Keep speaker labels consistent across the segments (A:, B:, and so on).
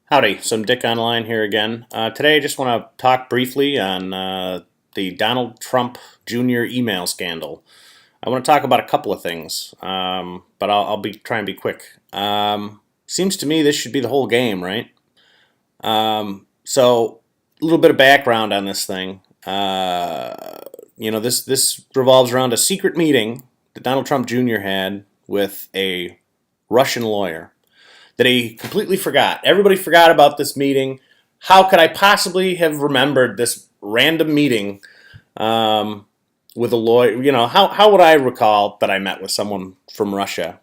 A: Howdy, some Dick Online here again. Today I just want to talk briefly on the Donald Trump Jr. email scandal. I want to talk about a couple of things, but I'll try and be quick. Seems to me this should be the whole game, right? So a little bit of background on this thing. This revolves around a secret meeting that Donald Trump Jr. had with a Russian lawyer that he completely forgot. Everybody forgot about this meeting. How could I possibly have remembered this random meeting with a lawyer? How would I recall that I met with someone from Russia?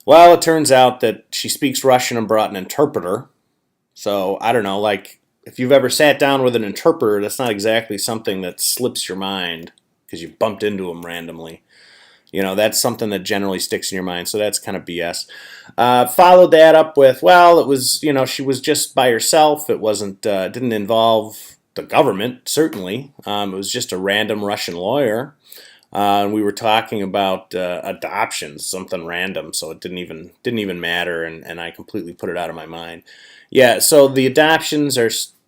A: Well, it turns out that she speaks Russian and brought an interpreter. So, I don't know, like, if you've ever sat down with an interpreter, that's not exactly something that slips your mind because you bumped into them randomly. That's something that generally sticks in your mind, so that's kind of BS. Followed that up with, well, it was, she was just by herself. It didn't involve the government, certainly. It was just a random Russian lawyer. And we were talking about adoptions, something random, so it didn't even matter, and I completely put it out of my mind. Yeah, so the adoptions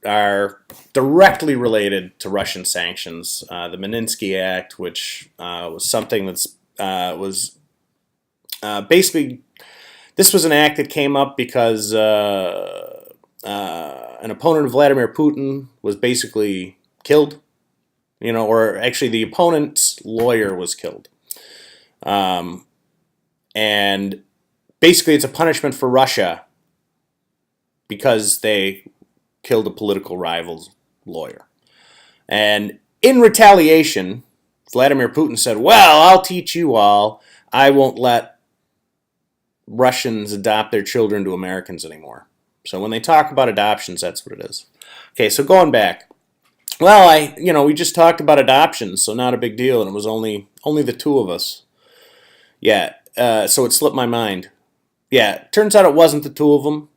A: are directly related to Russian sanctions. The Magnitsky Act, which was something that's was basically, this was an act that came up because an opponent of Vladimir Putin was basically killed, or actually the opponent's lawyer was killed. And basically it's a punishment for Russia because they killed a political rival's lawyer. And in retaliation, Vladimir Putin said, well, I'll teach you all. I won't let Russians adopt their children to Americans anymore. So when they talk about adoptions, that's what it is. Okay, so going back. Well, we just talked about adoptions, so not a big deal, and it was only the two of us. Yeah, so it slipped my mind. Yeah, turns out it wasn't the two of them.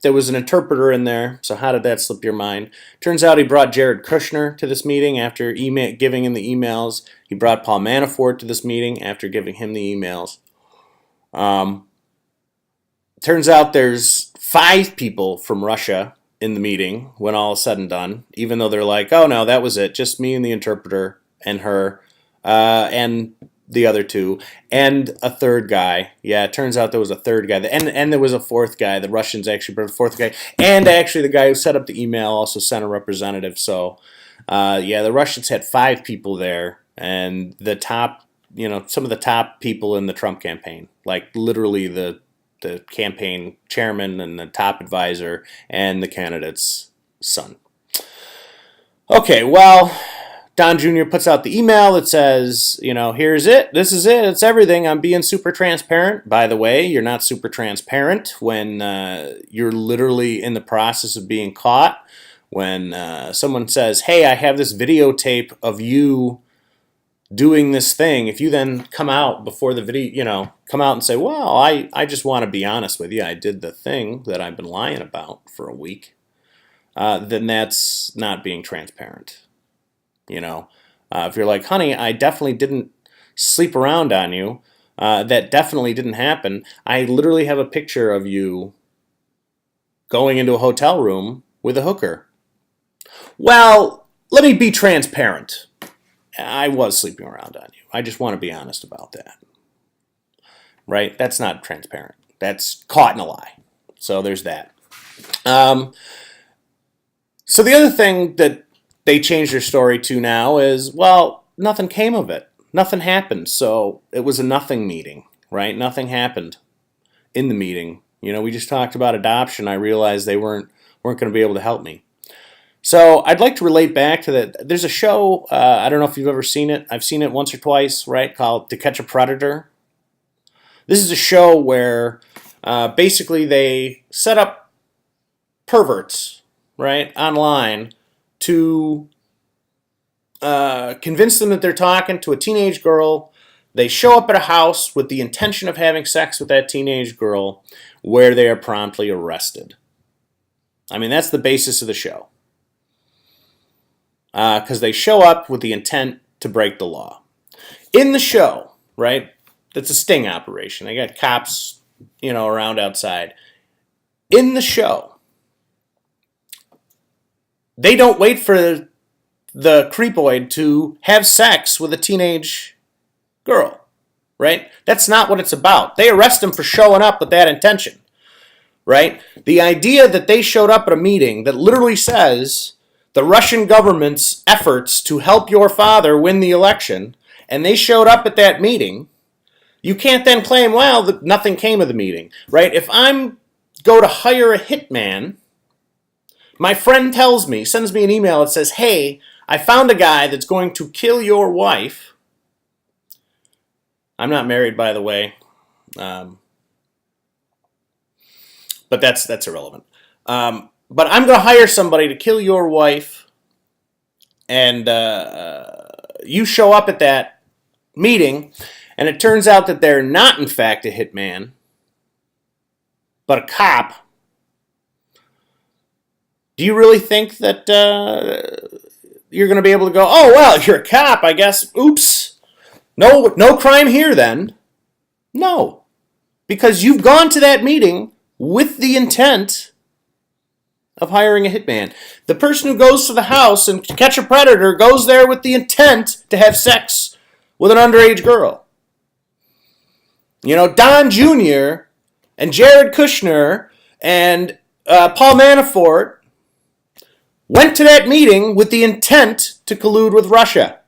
A: There was an interpreter in there, so how did that slip your mind? Turns out he brought Jared Kushner to this meeting after giving him the emails. He brought Paul Manafort to this meeting after giving him the emails. Turns out there's 5 people from Russia in the meeting when all is said and done, even though they're like, oh no, that was it, just me and the interpreter and her and the other 2, and a third guy. Yeah, it turns out there was a third guy. And there was a 4th guy. The Russians actually brought a 4th guy. And actually the guy who set up the email also sent a representative. So, the Russians had 5 people there. And the top, some of the top people in the Trump campaign. Like literally the campaign chairman and the top advisor and the candidate's son. Okay, well, Don Jr. puts out the email that says, here's it. This is it. It's everything. I'm being super transparent. By the way, you're not super transparent when you're literally in the process of being caught. When someone says, hey, I have this videotape of you doing this thing. If you then come out before the video, come out and say, well, I just want to be honest with you. I did the thing that I've been lying about for a week. Then that's not being transparent. If you're like, honey, I definitely didn't sleep around on you, that definitely didn't happen. I literally have a picture of you going into a hotel room with a hooker. Well, let me be transparent. I was sleeping around on you. I just want to be honest about that. Right? That's not transparent. That's caught in a lie. So there's that. So the other thing that they changed their story to now is, well, nothing came of it. Nothing happened. So it was a nothing meeting, right? Nothing happened in the meeting. We just talked about adoption. I realized they weren't going to be able to help me. So I'd like to relate back to that. There's a show, I don't know if you've ever seen it. I've seen it once or twice, right, called To Catch a Predator. This is a show where basically they set up perverts, right, online to convince them that they're talking to a teenage girl. They show up at a house with the intention of having sex with that teenage girl, where they are promptly arrested. I mean, that's the basis of the show. Because they show up with the intent to break the law. In the show, right, it's a sting operation. They got cops, around outside. in the show, they don't wait for the creepoid to have sex with a teenage girl, right? That's not what it's about. They arrest him for showing up with that intention, right? The idea that they showed up at a meeting that literally says the Russian government's efforts to help your father win the election, and they showed up at that meeting, you can't then claim, well, nothing came of the meeting, right? If I'm go to hire a hitman, my friend tells me, sends me an email that says, hey, I found a guy that's going to kill your wife. I'm not married, by the way. But that's irrelevant. But I'm going to hire somebody to kill your wife, and you show up at that meeting, and it turns out that they're not, in fact, a hitman, but a cop. Do you really think that you're going to be able to go, oh, well, you're a cop, I guess. Oops. No crime here, then. No. Because you've gone to that meeting with the intent of hiring a hitman. The person who goes to the house and to catch a predator goes there with the intent to have sex with an underage girl. You know, Don Jr. and Jared Kushner and Paul Manafort went to that meeting with the intent to collude with Russia.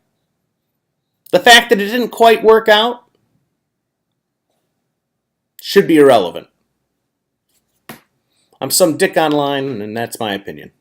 A: The fact that it didn't quite work out should be irrelevant. I'm some dick online, and that's my opinion.